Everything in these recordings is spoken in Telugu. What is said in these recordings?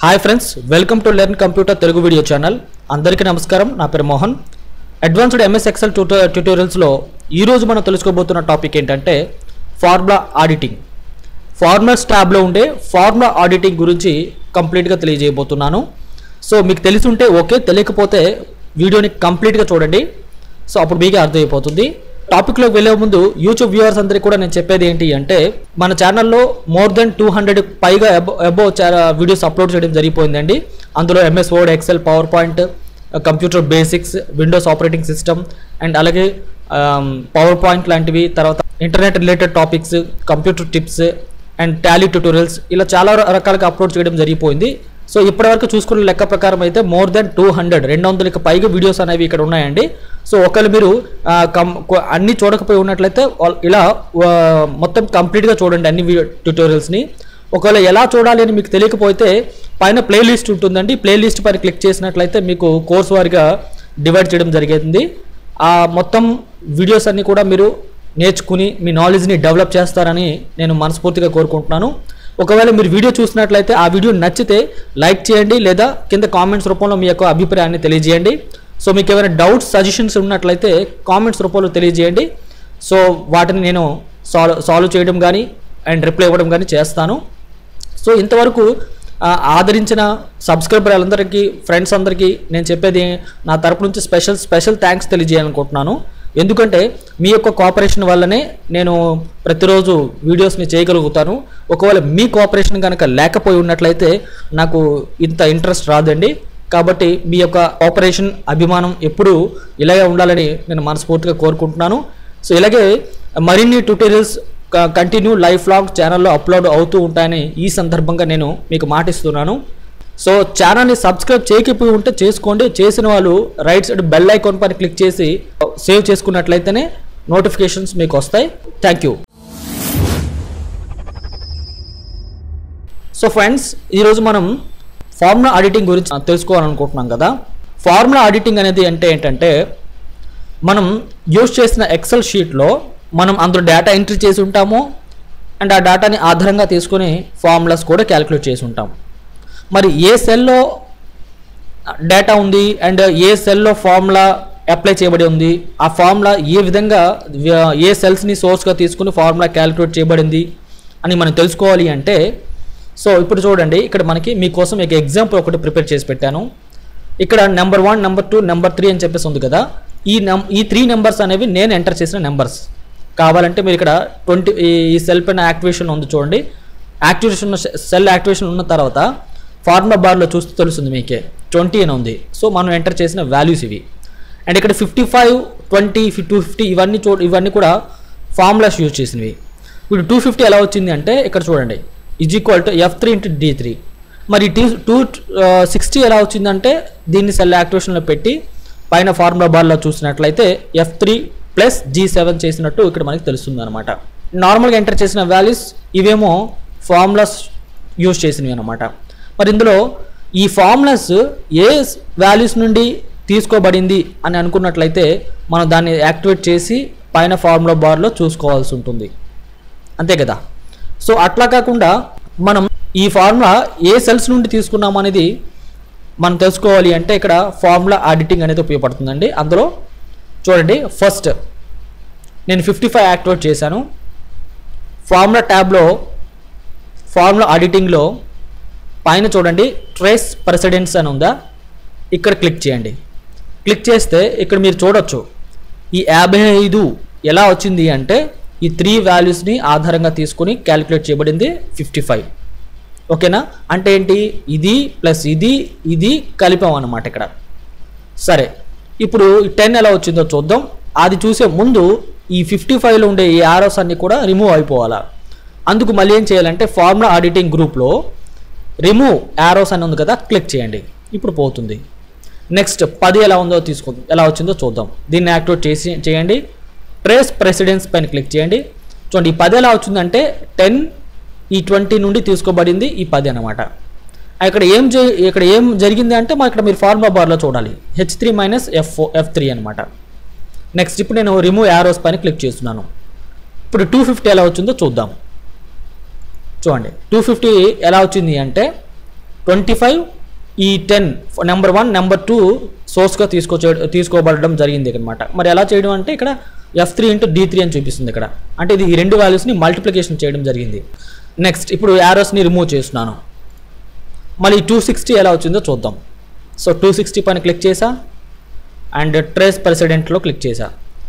Hi friends, welcome to learn computer Telugu video channel. అందరికీ నమస్కారం. నా పేరు మోహన్. అడ్వాన్స్డ్ ఎంఎస్ ఎక్సెల్ ట్యూటోరియల్స్లో ఈరోజు మనం తెలుసుకోబోతున్న టాపిక్ ఏంటంటే ఫార్ములా ఆడిటింగ్. ఫార్ములాస్ ట్యాబ్లో ఉండే ఫార్ములా ఆడిటింగ్ గురించి కంప్లీట్గా తెలియజేయబోతున్నాను. సో మీకు తెలిసి ఉంటే ఓకే, తెలియకపోతే వీడియోని కంప్లీట్గా చూడండి. సో అప్పుడు మీకే అర్థమైపోతుంది. టాపిక్లోకి వెళ్ళే ముందు యూట్యూబ్ వ్యూవర్స్ అందరికీ కూడా నేను చెప్పేది ఏంటి అంటే, మన ఛానల్లో మోర్ దెన్ 200 పైగా అబోవ్ వీడియోస్ అప్లోడ్ చేయడం జరిగిపోయిందండి. అందులో MS Word, Excel, PowerPoint, computer basics, Windows operating system and అలాగే పవర్ పాయింట్ లాంటివి, తర్వాత internet related topics, computer tips and Tally tutorials, ఇలా చాలా రకాలుగా అప్లోడ్ చేయడం జరిగిపోయింది. సో ఇప్పటివరకు చూసుకున్న లెక్క ప్రకారం అయితే మోర్ దెన్ 200కి పైగా వీడియోస్ అనేవి ఇక్కడ ఉన్నాయండి. సో ఒకవేళ మీరు అన్నీ చూడకపోయి ఉన్నట్లయితే ఇలా మొత్తం కంప్లీట్గా చూడండి అన్ని ట్యూటోరియల్స్ని. ఒకవేళ ఎలా చూడాలి అని మీకు తెలియకపోతే పైన ప్లేలిస్ట్ ఉంటుందండి. ప్లేలిస్ట్ పైన క్లిక్ చేసినట్లయితే మీకు కోర్స్ వారిగా డివైడ్ చేయడం జరిగింది. ఆ మొత్తం వీడియోస్ అన్నీ కూడా మీరు నేర్చుకుని మీ నాలెడ్జ్ని డెవలప్ చేస్తారని నేను మనస్ఫూర్తిగా కోరుకుంటున్నాను. ఒకవేళ మీరు వీడియో చూసినట్లయితే ఆ వీడియో నచ్చితే లైక్ చేయండి, లేదా కింద కామెంట్స్ రూపంలో మీ యొక్క అభిప్రాయాన్ని తెలియజేయండి. సో మీకు ఏమైనా డౌట్స్, సజెషన్స్ ఉన్నట్లయితే కామెంట్స్ రూపంలో తెలియజేయండి. సో వాటిని నేను సాల్వ్ చేయడం కానీ అండ్ రిప్లై ఇవ్వడం కానీ చేస్తాను. సో ఇంతవరకు ఆదరించిన సబ్స్క్రైబర్లందరికీ, ఫ్రెండ్స్ అందరికీ నేను చెప్పేది నా తరపు నుంచి స్పెషల్ థ్యాంక్స్ తెలియజేయాలనుకుంటున్నాను. ఎందుకంటే మీ యొక్క కోఆపరేషన్ వల్లనే నేను ప్రతిరోజు వీడియోస్ని చేయగలుగుతాను. ఒకవేళ మీ కోఆపరేషన్ కనుక లేకపోయి ఉన్నట్లయితే నాకు ఇంత ఇంట్రెస్ట్ రాదండి. కాబట్టి మీ యొక్క కోఆపరేషన్, అభిమానం ఎప్పుడూ ఇలాగే ఉండాలని నేను మనస్ఫూర్తిగా కోరుకుంటున్నాను. సో ఇలాగే మరిన్ని ట్యూటోరియల్స్ కంటిన్యూ లైఫ్ లాంగ్ ఛానల్లో అప్లోడ్ అవుతూ ఉంటాయని ఈ సందర్భంగా నేను మీకు మాటిస్తున్నాను. సో ఛానల్ని సబ్స్క్రైబ్ చేయకపోయి ఉంటే చేసుకోండి. చేసిన వాళ్ళు రైట్ సైడ్ బెల్ ఐకాన్ పైన క్లిక్ చేసి సేవ్ చేసుకున్నట్లయితేనే నోటిఫికేషన్స్ మీకు వస్తాయి. Thank you. సో ఫ్రెండ్స్, ఈరోజు మనం ఫార్ములా ఆడిటింగ్ గురించి తెలుసుకోవాలనుకుంటున్నాం కదా. ఫార్ములా ఆడిటింగ్ అనేది అంటే ఏంటంటే, మనం యూజ్ చేసిన ఎక్సెల్ షీట్లో మనం అందులో డేటా ఎంట్రీ చేసి ఉంటాము అండ్ ఆ డేటాని ఆధారంగా తీసుకొని ఫార్ములాస్ కూడా క్యాలిక్యులేట్ చేసి ఉంటాము. మరి ఏ సెల్లో డేటా ఉంది అండ్ ఏ సెల్లో ఫార్ములా అప్లై చేయబడి ఉంది, ఆ ఫార్ములా ఏ విధంగా ఏ సెల్స్ని సోర్స్గా తీసుకుని ఫార్ములా క్యాలిక్యులేట్ చేయబడింది అని మనం తెలుసుకోవాలి అంటే, సో ఇప్పుడు చూడండి, ఇక్కడ మనకి మీకోసం ఒక ఎగ్జాంపుల్ ఒకటి ప్రిపేర్ చేసి పెట్టాను. ఇక్కడ నెంబర్ 1, నెంబర్ 2, నెంబర్ 3 అని చెప్పేసి ఉంది కదా. ఈ 3 నెంబర్స్ అనేవి నేను ఎంటర్ చేసిన నెంబర్స్. కావాలంటే మీరు ఇక్కడ ఈ సెల్ పైన యాక్టివేషన్ ఉంది చూడండి. సెల్ యాక్టివేషన్ ఉన్న తర్వాత ఫార్ములా బార్లో చూస్తే తెలుస్తుంది మీకే 20 అని ఉంది. సో మనం ఎంటర్ చేసిన వాల్యూస్ ఇవి. అండ్ ఇక్కడ 55, 20, 250 ఇవన్నీ కూడా ఫార్ములాస్ యూజ్ చేసినవి. ఇప్పుడు 250 ఎలా వచ్చింది అంటే ఇక్కడ చూడండి, F3 × D3. మరి 260 ఎలా వచ్చిందంటే దీన్ని సెల్ యాక్టివేషన్లో పెట్టి పైన ఫార్ములా బార్లో చూసినట్లయితే F3 + G7 చేసినట్టు ఇక్కడ మనకి తెలుస్తుంది అనమాట. నార్మల్గా ఎంటర్ చేసిన వాల్యూస్ ఇవేమో ఫార్ములాస్ యూజ్ చేసినవి అనమాట. మరి ఇందులో ఈ ఫార్ములాస్ ఏ వాల్యూస్ నుండి తీసుకోబడింది అని అనుకున్నట్లయితే మనం దాన్ని యాక్టివేట్ చేసి పైన ఫార్ములా బార్లో చూసుకోవాల్సి ఉంటుంది, అంతే కదా. సో అట్లా కాకుండా మనం ఈ ఫార్ములా ఏ సెల్స్ నుండి తీసుకున్నాం అనేది మనం తెలుసుకోవాలి అంటే ఇక్కడ ఫార్ములా ఆడిటింగ్ అనేది ఉపయోగపడుతుందండి. అందులో చూడండి, ఫస్ట్ నేను 55 యాక్టివేట్ చేశాను. ఫార్ములా ట్యాబ్లో ఫార్ములా ఆడిటింగ్లో పైన చూడండి ట్రేస్ ప్రెసిడెన్స్ అని ఉందా, ఇక్కడ క్లిక్ చేయండి. క్లిక్ చేస్తే ఇక్కడ మీరు చూడొచ్చు ఈ 55 ఎలా వచ్చింది అంటే ఈ 3 వాల్యూస్ని ఆధారంగా తీసుకుని క్యాలిక్యులేట్ చేయబడింది 55. ఓకేనా, అంటే ఏంటి, ఇది ప్లస్ ఇది కలిపాం అన్నమాట ఇక్కడ. సరే, ఇప్పుడు 10 ఎలా వచ్చిందో చూద్దాం. అది చూసే ముందు ఈ 55లో ఉండే ఈ యారోస్ అన్నీ కూడా రిమూవ్ అయిపోవాలా. అందుకు మళ్ళీ ఏం చేయాలంటే ఫార్ములా ఆడిటింగ్ గ్రూప్లో రిమూవ్ యారోస్ అని ఉంది కదా, క్లిక్ చేయండి. ఇప్పుడు పోతుంది. నెక్స్ట్ 10 ఎలా వచ్చిందో చూద్దాం. దీన్ని యాక్టివేట్ చేయండి. ట్రేస్ ప్రెసిడెన్స్ పైన క్లిక్ చేయండి. చూడండి, ఈ 10 ఎలా వచ్చిందంటే 10 ఈ 20 నుండి తీసుకోబడింది ఈ 10 అనమాట. ఇక్కడ ఏం జరిగింది అంటే ఇక్కడ మీరు ఫార్ములా బార్లో చూడాలి, H3 - F3 అనమాట. నెక్స్ట్ ఇప్పుడు నేను రిమూవ్ యారోస్ పైన క్లిక్ చేస్తున్నాను. ఇప్పుడు 250 ఎలా వచ్చిందో చూద్దాం. చూడండి, 250 ఎలా వచ్చింది అంటే 25 ఈ 10 నెంబర్ 1 నెంబర్ 2 సోర్స్గా తీసుకోబడడం జరిగింది అనమాట. మరి ఎలా చేయడం అంటే ఇక్కడ F3 × D3 అని చూపిస్తుంది ఇక్కడ. అంటే ఇది ఈ రెండు వాల్యూస్ని మల్టిప్లికేషన్ చేయడం జరిగింది. నెక్స్ట్ ఇప్పుడు యారోస్ని రిమూవ్ చేస్తున్నాను. మళ్ళీ 260 ఎలా వచ్చిందో చూద్దాం. సో 260 పైన క్లిక్ చేసా అండ్ ట్రేస్ ప్రెసిడెంట్లో క్లిక్ చేసా.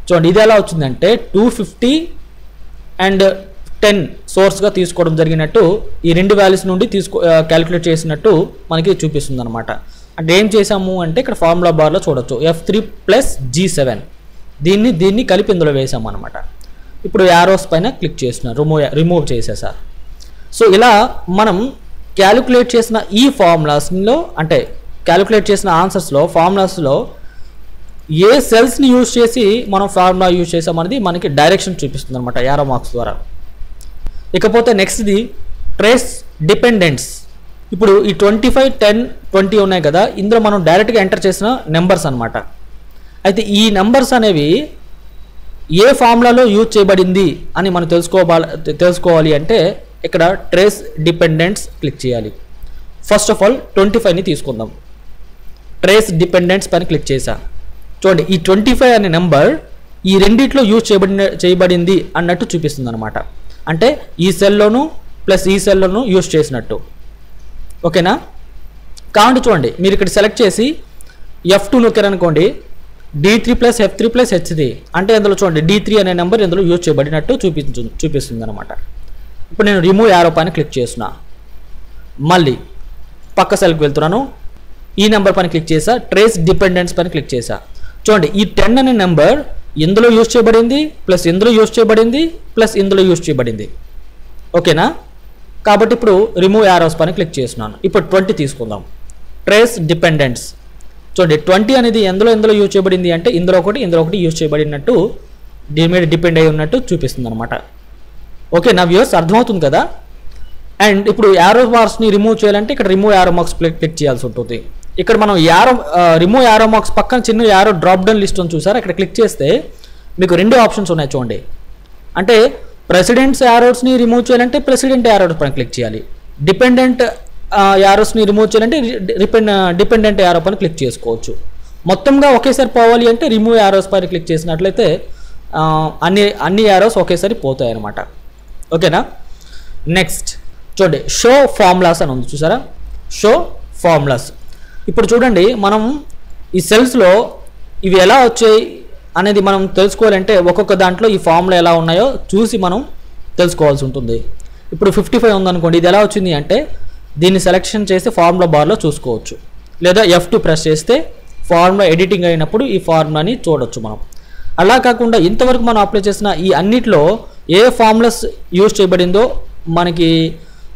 చూడండి ఇది ఎలా వచ్చిందంటే 250 అండ్ 10 సోర్స్గా తీసుకోవడం జరిగినట్టు ఈ రెండు వాల్యూస్ నుండి క్యాలిక్యులేట్ చేసినట్టు మనకి చూపిస్తుంది అనమాట. అంటే ఏం చేసాము అంటే ఇక్కడ ఫార్ములా బార్లో చూడొచ్చు F3 + G7 దీన్ని కలిపి ఇందులో వేసాము అనమాట. ఇప్పుడు యారోస్ పైన క్లిక్ చేస్తున్నాను, రిమూవ్ చేసేసా. సో ఇలా మనం క్యాలిక్యులేట్ చేసిన ఈ ఫార్ములాస్లో అంటే క్యాలిక్యులేట్ చేసిన ఆన్సర్స్లో ఫార్ములాస్లో ఏ సెల్స్ని యూజ్ చేసి మనం ఫార్ములా యూజ్ చేసామనేది మనకి డైరెక్షన్ చూపిస్తుంది అనమాట యారో మార్క్స్ ద్వారా. ఇకపోతే నెక్స్ట్ది ట్రేస్ డిపెండెంట్స్. ఇప్పుడు ఈ 25, 10, 20 ఉన్నాయి కదా, ఇందులో మనం డైరెక్ట్గా ఎంటర్ చేసిన నెంబర్స్ అనమాట. అయితే ఈ నెంబర్స్ అనేవి ఏ ఫార్ములాలో యూజ్ చేయబడింది అని మనం తెలుసుకోవాలి అంటే ఇక్కడ ట్రేస్ డిపెండెంట్స్ క్లిక్ చేయాలి. ఫస్ట్ ఆఫ్ ఆల్ 25ని తీసుకుందాం. ట్రేస్ డిపెండెంట్స్ పైన క్లిక్ చేసా. చూడండి ఈ 25 అనే నెంబర్ ఈ రెండిట్లో యూజ్ చేయబడింది అన్నట్టు చూపిస్తుంది అనమాట. అంటే ఈ సెల్లోను ప్లస్ ఈ సెల్లోను యూజ్ చేసినట్టు. ఓకేనా? కాబట్టి చూడండి మీరు ఇక్కడ సెలెక్ట్ చేసి F2 నొక్కారనుకోండి, D3 + F3 + H3 అంటే ఇందులో చూడండి D3 అనే నెంబర్ ఇందులో యూజ్ చేయబడినట్టు చూపిస్తుంది అనమాట. ఇప్పుడు నేను రిమూవ్ యారో పైన క్లిక్ చేస్తున్నా. మళ్ళీ పక్క సెల్కి వెళ్తున్నాను, ఈ నెంబర్ పైన క్లిక్ చేసా, ట్రేస్ డిపెండెంట్స్ పైన క్లిక్ చేసా. చూడండి ఈ 10 అనే నెంబర్ ఇందులో యూజ్ చేయబడింది ప్లస్ ఇందులో యూజ్ చేయబడింది ప్లస్ ఇందులో యూజ్ చేయబడింది. ఓకేనా? కాబట్టి ఇప్పుడు రిమూవ్ యారోస్ పైన క్లిక్ చేస్తున్నాను. ఇప్పుడు 20 తీసుకుందాం. Trace dependents. చూడండి 20 అనేది ఎందులో యూజ్ చేయబడింది అంటే ఇందులో ఒకటి యూజ్ చేయబడినట్టు దీని మీద డిపెండ్ అయి ఉన్నట్టు చూపిస్తుంది అనమాట. ఓకే నా వ్యూవర్స్, అర్థమవుతుంది కదా? అండ్ ఇప్పుడు యారో మార్క్స్ని రిమూవ్ చేయాలంటే ఇక్కడ రిమూవ్ యారో మార్క్స్ క్లిక్ చేయాల్సి ఉంటుంది. ఇక్కడ మనం రిమూవ్ యారో మార్క్స్ పక్కన చిన్న యారో డ్రాప్ డౌన్ లిస్ట్ అని చూసారా, ఇక్కడ క్లిక్ చేస్తే మీకు రెండు ఆప్షన్స్ ఉన్నాయి చూడండి. అంటే ప్రెసిడెంట్స్ యారోస్ని రిమూవ్ చేయాలంటే ప్రెసిడెంట్ యారోస్ పైన క్లిక్ చేయాలి, డిపెండెంట్ యారోస్ని రిమూవ్ చేయాలంటే డిపెండెంట్ యారో పైన క్లిక్ చేసుకోవచ్చు. మొత్తంగా ఒకేసారి పోవాలి అంటే రిమూవ్ యారోస్ పైన క్లిక్ చేసినట్లయితే అన్ని యారోస్ ఒకేసారి పోతాయి అన్నమాట. ఓకేనా? నెక్స్ట్ చూడండి షో ఫార్ములాస్ అని ఉంది చూసారా, షో ఫార్ములాస్. ఇప్పుడు చూడండి మనం ఈ సెల్స్లో ఇవి ఎలా వచ్చాయి అనేది మనం తెలుసుకోవాలంటే ఒక్కొక్క దాంట్లో ఈ ఫార్ములా ఎలా ఉన్నాయో చూసి మనం తెలుసుకోవాల్సి ఉంటుంది. ఇప్పుడు 55 ఉందనుకోండి, ఇది ఎలా వచ్చింది అంటే దీన్ని సెలెక్షన్ చేసి ఫార్ములా బార్లో చూసుకోవచ్చు, లేదా F2 ప్రెస్ చేస్తే ఫార్ములా ఎడిటింగ్ అయినప్పుడు ఈ ఫార్ములాని చూడొచ్చు మనం. అలా కాకుండా ఇంతవరకు మనం అప్లై చేసిన ఈ అన్నిట్లో ఏ ఫార్ములాస్ యూజ్ చేయబడిందో మనకి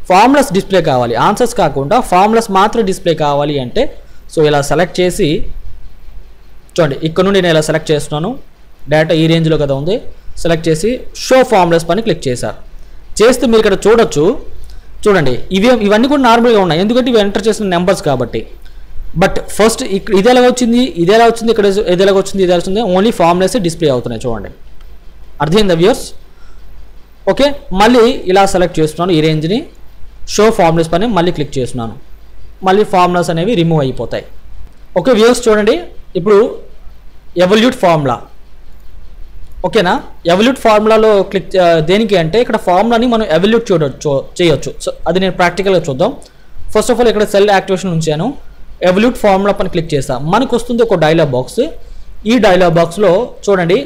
ఫార్ములాస్ డిస్ప్లే కావాలి, ఆన్సర్స్ కాకుండా ఫార్ములాస్ మాత్రం డిస్ప్లే కావాలి అంటే సో ఇలా సెలెక్ట్ చేసి చూడండి ఇక్కడ నుండి నేను ఇలా సెలెక్ట్ చేస్తున్నాను, డేటా ఈ రేంజ్లో కదా ఉంది, సెలెక్ట్ చేసి షో ఫార్ములాస్ పని క్లిక్ చేస్తే మీరు ఇక్కడ చూడొచ్చు. చూడండి ఇవన్నీ కూడా నార్మల్గా ఉన్నాయి ఎందుకంటే ఇవి ఎంటర్ చేసిన నెంబర్స్ కాబట్టి. బట్ ఫస్ట్ ఇక్కడ ఇది ఎలా వచ్చింది, ఇది ఎలా వచ్చింది, ఇక్కడ ఇది ఎలా వచ్చింది, ఇది ఎలా వచ్చింది, ఓన్లీ ఫార్ములాస్ డిస్ప్లే అవుతున్నాయి చూడండి. అర్థమైందా వ్యూవర్స్? ఓకే, మళ్ళీ ఇలా సెలెక్ట్ చేస్తున్నాను ఈ రేంజ్ని, షో ఫార్ములాస్ పని మళ్ళీ క్లిక్ చేస్తున్నాను, మళ్ళీ ఫార్ములాస్ అనేవి రిమూవ్ అయిపోతాయి. ఓకే వ్యూవర్స్ చూడండి, ఇప్పుడు ఎవల్యూట్ ఫార్ములా. ఓకేనా? ఎవల్యూట్ ఫార్ములాలో క్లిక్ దేనికి అంటే ఇక్కడ ఫార్ములాని మనం ఎవల్యూట్ చేయొచ్చు. సో అది నేను ప్రాక్టికల్గా చూద్దాం. ఫస్ట్ ఆఫ్ ఆల్ ఇక్కడ సెల్ యాక్టివేషన్ ఉంచాను, ఎవల్యూట్ ఫార్ములా పని క్లిక్ చేస్తాను. మనకు వస్తుంది ఒక డైలాగ్ బాక్స్. ఈ డైలాగ్ బాక్స్లో చూడండి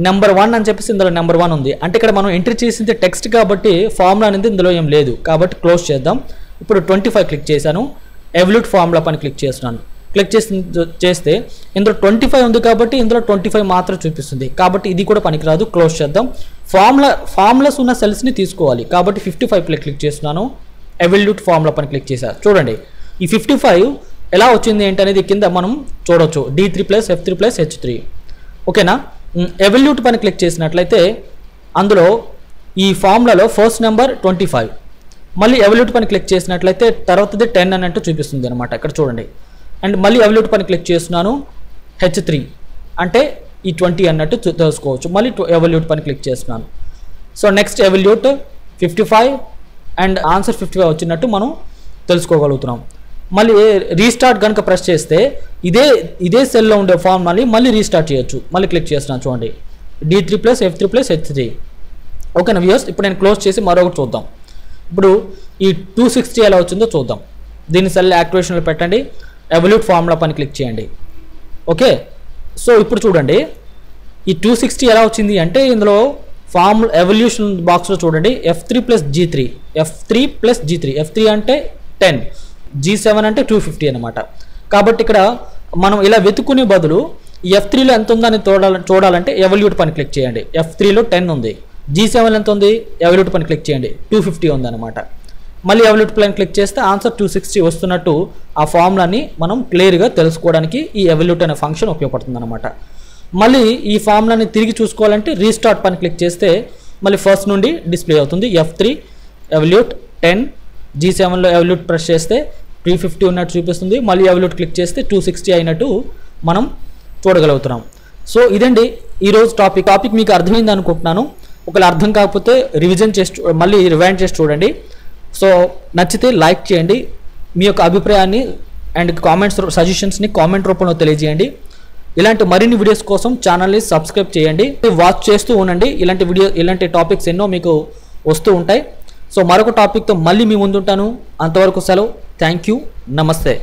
నెంబర్ 1 అని చెప్పేసి ఇందులో నెంబర్ 1 ఉంది. అంటే ఇక్కడ మనం ఎంట్రీ చేసింది టెక్స్ట్ కాబట్టి ఫార్ములా అనేది ఇందులో ఏం లేదు కాబట్టి క్లోజ్ చేద్దాం. ఇప్పుడు 25 క్లిక్ చేశాను, ఎవల్యూట్ ఫార్ములా పని క్లిక్ చేస్తున్నాను. క్లిక్ చేస్తే ఇందులో 25 ఉంది కాబట్టి ఇందులో 25 మాత్రం చూపిస్తుంది కాబట్టి ఇది కూడా పనికిరాదు, క్లోజ్ చేద్దాం. ఫార్ములాస్ ఉన్న సెల్స్ని తీసుకోవాలి కాబట్టి 55 క్లిక్ చేస్తున్నాను, ఎవల్యూట్ ఫార్ములా పని క్లిక్ చేశాను. చూడండి ఈ 55 ఎలా వచ్చింది ఏంటనేది కింద మనం చూడవచ్చు, D3 + F3 + H3. ఓకేనా? ఎవల్యూట్ పని క్లిక్ చేసినట్లయితే అందులో ఈ ఫార్ములాలో ఫస్ట్ నెంబర్ 25, మళ్ళీ ఎవల్యూట్ పని క్లిక్ చేసినట్లయితే తర్వాతది 10 అన్నట్టు చూపిస్తుంది అనమాట. ఇక్కడ చూడండి. అండ్ మళ్ళీ ఎవల్యూట్ పని క్లిక్ చేస్తున్నాను, H3 అంటే ఈ 20 అన్నట్టు తెలుసుకోవచ్చు. మళ్ళీ ఎవల్యూట్ పని క్లిక్ చేస్తున్నాను. So next evolute 55 and answer 55 వచ్చినట్టు మనం తెలుసుకోగలుగుతున్నాం. మళ్ళీ రీస్టార్ట్ కనుక ప్రెస్ చేస్తే ఇదే సెల్లో ఉండే ఫార్ములాని మళ్ళీ రీస్టార్ట్ చేయొచ్చు. మళ్ళీ క్లిక్ చేస్తున్నాను చూడండి, D3 + F3 + H3. ఓకేనా వ్యూయర్స్, ఇప్పుడు నేను క్లోజ్ చేసి మరొకటి చూద్దాం. ఇప్పుడు ఈ 260 ఎలా వచ్చిందో చూద్దాం. దీన్ని సెల్ యాక్టివేషన్లో పెట్టండి, ఎవల్యూట్ ఫార్ములా పని క్లిక్ చేయండి. ఓకే, సో ఇప్పుడు చూడండి ఈ 260 ఎలా వచ్చింది అంటే ఇందులో ఫార్ములా ఎవల్యూషన్ బాక్స్లో చూడండి F3 + G3, F3 + G3, F3 అంటే 10, G7 అంటే 250 అనమాట. కాబట్టి ఇక్కడ మనం ఇలా వెతుక్కునే బదులు F3లో ఎంత ఉందని చూడాలంటే ఎవల్యూట్ పని క్లిక్ చేయండి. F3లో 10 ఉంది, G7 ఎంత ఉంది, ఎవల్యూట్ పని క్లిక్ చేయండి, 250 ఉంది అనమాట. మళ్ళీ ఎవల్యూట్ పని క్లిక్ చేస్తే ఆన్సర్ 260 వస్తున్నట్టు ఆ ఫార్ములాని మనం క్లియర్గా తెలుసుకోవడానికి ఈ ఎవల్యూట్ అనే ఫంక్షన్ ఉపయోగపడుతుంది అనమాట. మళ్ళీ ఈ ఫార్ములాని తిరిగి చూసుకోవాలంటే రీస్టార్ట్ పని క్లిక్ చేస్తే మళ్ళీ ఫస్ట్ నుండి డిస్ప్లే అవుతుంది. F3 ఎవల్యూట్ 10, G7లో ఎవల్యూట్ ప్రెస్ చేస్తే 350 ఉన్నట్టు చూపిస్తుంది. మళ్ళీ ఎవల్యూట్ క్లిక్ చేస్తే 260 అయినట్టు మనం చూడగలుగుతున్నాం. సో ఇదండి ఈరోజు టాపిక్ మీకు అర్థమైంది అనుకుంటున్నాను. ఒకవేళ అర్థం కాకపోతే రివిజన్ చేసి మళ్ళీ రివైండ్ చేసి చూడండి. సో నచ్చితే లైక్ చేయండి, మీ యొక్క అభిప్రాయాన్ని అండ్ సజెషన్స్ని కామెంట్ రూపంలో తెలియజేయండి. ఇలాంటి మరిన్ని వీడియోస్ కోసం ఛానల్ని సబ్స్క్రైబ్ చేయండి, వాచ్ చేస్తూ ఉండండి. ఇలాంటి టాపిక్స్ ఎన్నో మీకు వస్తూ ఉంటాయి. సో మరొక టాపిక్తో మళ్ళీ మీ ముందుంటాను. అంతవరకు సెలవు. థ్యాంక్ యూ, నమస్తే.